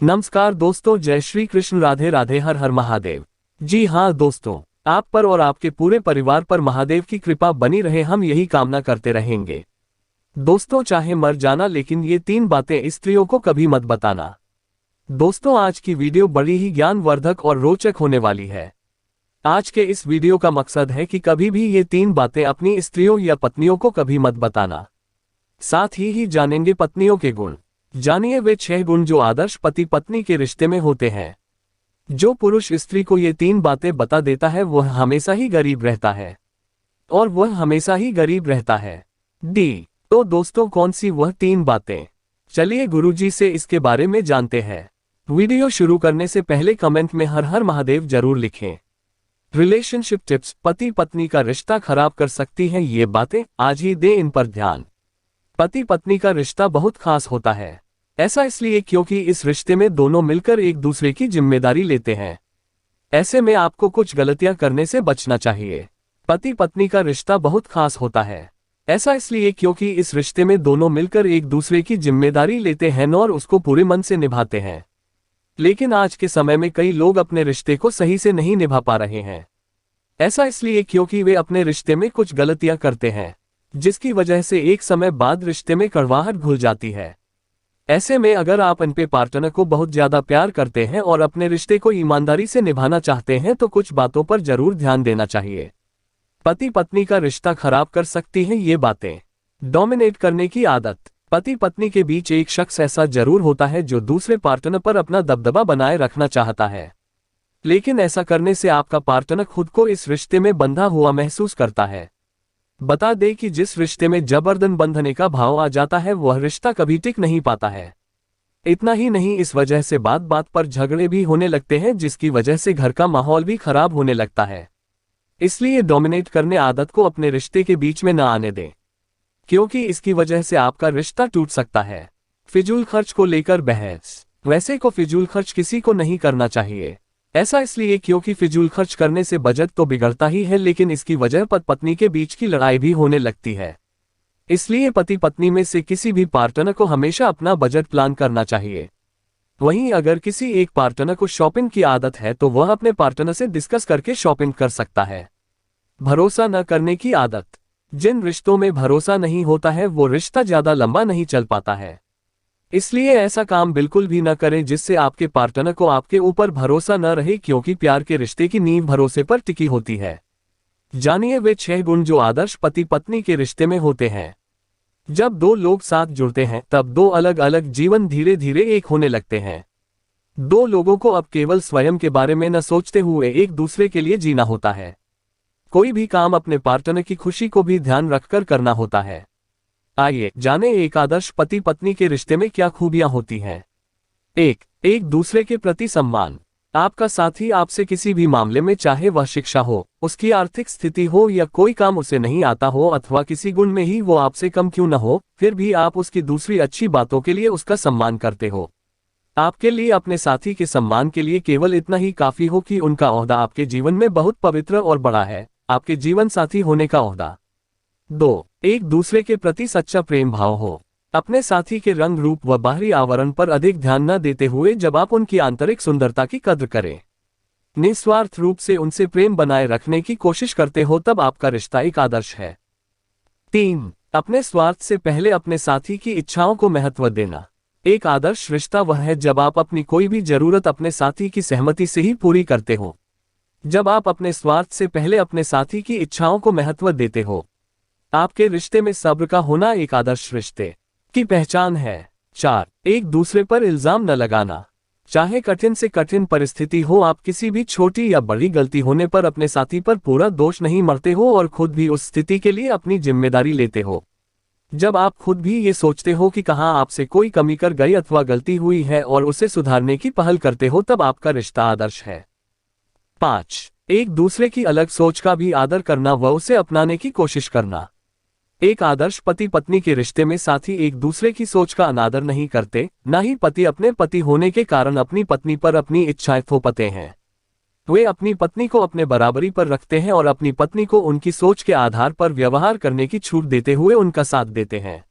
नमस्कार दोस्तों, जय श्री कृष्ण, राधे राधे, हर हर महादेव। जी हाँ दोस्तों, आप पर और आपके पूरे परिवार पर महादेव की कृपा बनी रहे, हम यही कामना करते रहेंगे। दोस्तों, चाहे मर जाना लेकिन ये 3 बातें स्त्रियों को कभी मत बताना। दोस्तों, आज की वीडियो बड़ी ही ज्ञानवर्धक और रोचक होने वाली है। आज के इस वीडियो का मकसद है कि कभी भी ये 3 बातें अपनी स्त्रियों या पत्नियों को कभी मत बताना। साथ ही जानेंगे पत्नियों के गुण। जानिए वे 6 गुण जो आदर्श पति पत्नी के रिश्ते में होते हैं। जो पुरुष स्त्री को ये 3 बातें बता देता है वह हमेशा ही गरीब रहता है, और वह हमेशा ही गरीब रहता है। तो दोस्तों, कौन सी वह 3 बातें? चलिए गुरुजी से इसके बारे में जानते हैं। वीडियो शुरू करने से पहले कमेंट में हर हर महादेव जरूर लिखें। रिलेशनशिप टिप्स, पति पत्नी का रिश्ता खराब कर सकती हैं ये बातें, आज ही दें इन पर ध्यान। पति पत्नी का रिश्ता बहुत खास होता है। ऐसा इसलिए क्योंकि इस रिश्ते में दोनों मिलकर एक दूसरे की जिम्मेदारी लेते हैं। ऐसे में आपको कुछ गलतियां करने से बचना चाहिए। पति पत्नी का रिश्ता बहुत खास होता है। ऐसा इसलिए क्योंकि इस रिश्ते में दोनों मिलकर एक दूसरे की जिम्मेदारी लेते हैं और उसको पूरे मन से निभाते हैं। लेकिन आज के समय में कई लोग अपने रिश्ते को सही से नहीं निभा पा रहे हैं। ऐसा इसलिए क्योंकि वे अपने रिश्ते में कुछ गलतियां करते हैं, जिसकी वजह से एक समय बाद रिश्ते में कड़वाहट घुल जाती है। ऐसे में अगर आप अपने पार्टनर को बहुत ज्यादा प्यार करते हैं और अपने रिश्ते को ईमानदारी से निभाना चाहते हैं तो कुछ बातों पर जरूर ध्यान देना चाहिए। पति पत्नी का रिश्ता खराब कर सकती हैं ये बातें। डोमिनेट करने की आदत। पति पत्नी के बीच एक शख्स ऐसा जरूर होता है जो दूसरे पार्टनर पर अपना दबदबा बनाए रखना चाहता है, लेकिन ऐसा करने से आपका पार्टनर खुद को इस रिश्ते में बंधा हुआ महसूस करता है। बता दें कि जिस रिश्ते में जबरदस्ती बंधने का भाव आ जाता है वह रिश्ता कभी टिक नहीं पाता है। इतना ही नहीं, इस वजह से बात बात पर झगड़े भी होने लगते हैं, जिसकी वजह से घर का माहौल भी खराब होने लगता है। इसलिए डोमिनेट करने आदत को अपने रिश्ते के बीच में न आने दें, क्योंकि इसकी वजह से आपका रिश्ता टूट सकता है। फिजूल खर्च को लेकर बहस। वैसे को फिजूल खर्च किसी को नहीं करना चाहिए। ऐसा इसलिए क्योंकि फिजूल खर्च करने से बजट तो बिगड़ता ही है, लेकिन इसकी वजह पति पत्नी के बीच की लड़ाई भी होने लगती है। इसलिए पति पत्नी में से किसी भी पार्टनर को हमेशा अपना बजट प्लान करना चाहिए। वहीं अगर किसी एक पार्टनर को शॉपिंग की आदत है तो वह अपने पार्टनर से डिस्कस करके शॉपिंग कर सकता है। भरोसा न करने की आदत। जिन रिश्तों में भरोसा नहीं होता है वो रिश्ता ज्यादा लंबा नहीं चल पाता है। इसलिए ऐसा काम बिल्कुल भी न करें जिससे आपके पार्टनर को आपके ऊपर भरोसा न रहे, क्योंकि प्यार के रिश्ते की नींव भरोसे पर टिकी होती है। जानिए वे 6 गुण जो आदर्श पति पत्नी के रिश्ते में होते हैं। जब 2 लोग साथ जुड़ते हैं तब 2 अलग अलग जीवन धीरे धीरे एक होने लगते हैं। 2 लोगों को अब केवल स्वयं के बारे में न सोचते हुए एक दूसरे के लिए जीना होता है। कोई भी काम अपने पार्टनर की खुशी को भी ध्यान रखकर करना होता है। आइए जाने एक आदर्श पति पत्नी के रिश्ते में क्या खूबियां होती हैं। एक दूसरे के प्रति सम्मान। आपका साथी आपसे किसी भी मामले में, चाहे वह शिक्षा हो, उसकी आर्थिक स्थिति हो या कोई काम उसे नहीं आता हो, अथवा किसी गुण में ही वो आपसे कम क्यों न हो, फिर भी आप उसकी दूसरी अच्छी बातों के लिए उसका सम्मान करते हो। आपके लिए अपने साथी के सम्मान के लिए केवल इतना ही काफी हो कि उनका ओहदा आपके जीवन में बहुत पवित्र और बड़ा है, आपके जीवन साथी होने का ओहदा। 2 एक दूसरे के प्रति सच्चा प्रेम भाव हो। अपने साथी के रंग रूप व बाहरी आवरण पर अधिक ध्यान न देते हुए जब आप उनकी आंतरिक सुंदरता की कद्र करें, निस्वार्थ रूप से उनसे प्रेम बनाए रखने की कोशिश करते हो, तब आपका रिश्ता एक आदर्श है। 3 अपने स्वार्थ से पहले अपने साथी की इच्छाओं को महत्व देना। एक आदर्श रिश्ता वह है जब आप अपनी कोई भी जरूरत अपने साथी की सहमति से ही पूरी करते हो। जब आप अपने स्वार्थ से पहले अपने साथी की इच्छाओं को महत्व देते हो। आपके रिश्ते में सब्र का होना एक आदर्श रिश्ते की पहचान है। 4 एक दूसरे पर इल्जाम न लगाना। चाहे कठिन से कठिन परिस्थिति हो, आप किसी भी छोटी या बड़ी गलती होने पर अपने साथी पर पूरा दोष नहीं मढ़ते हो और खुद भी उस स्थिति के लिए अपनी जिम्मेदारी लेते हो। जब आप खुद भी ये सोचते हो कि कहाँ आपसे कोई कमी कर गई अथवा गलती हुई है और उसे सुधारने की पहल करते हो, तब आपका रिश्ता आदर्श है। 5 एक दूसरे की अलग सोच का भी आदर करना व उसे अपनाने की कोशिश करना। एक आदर्श पति पत्नी के रिश्ते में साथी एक दूसरे की सोच का अनादर नहीं करते, न ही पति अपने पति होने के कारण अपनी पत्नी पर अपनी इच्छाएं थोपते हैं। वे अपनी पत्नी को अपने बराबरी पर रखते हैं और अपनी पत्नी को उनकी सोच के आधार पर व्यवहार करने की छूट देते हुए उनका साथ देते हैं।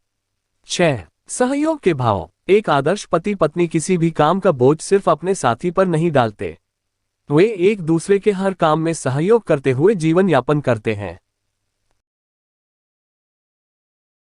6 सहयोग के भाव। एक आदर्श पति पत्नी किसी भी काम का बोझ सिर्फ अपने साथी पर नहीं डालते। वे एक दूसरे के हर काम में सहयोग करते हुए जीवन यापन करते हैं।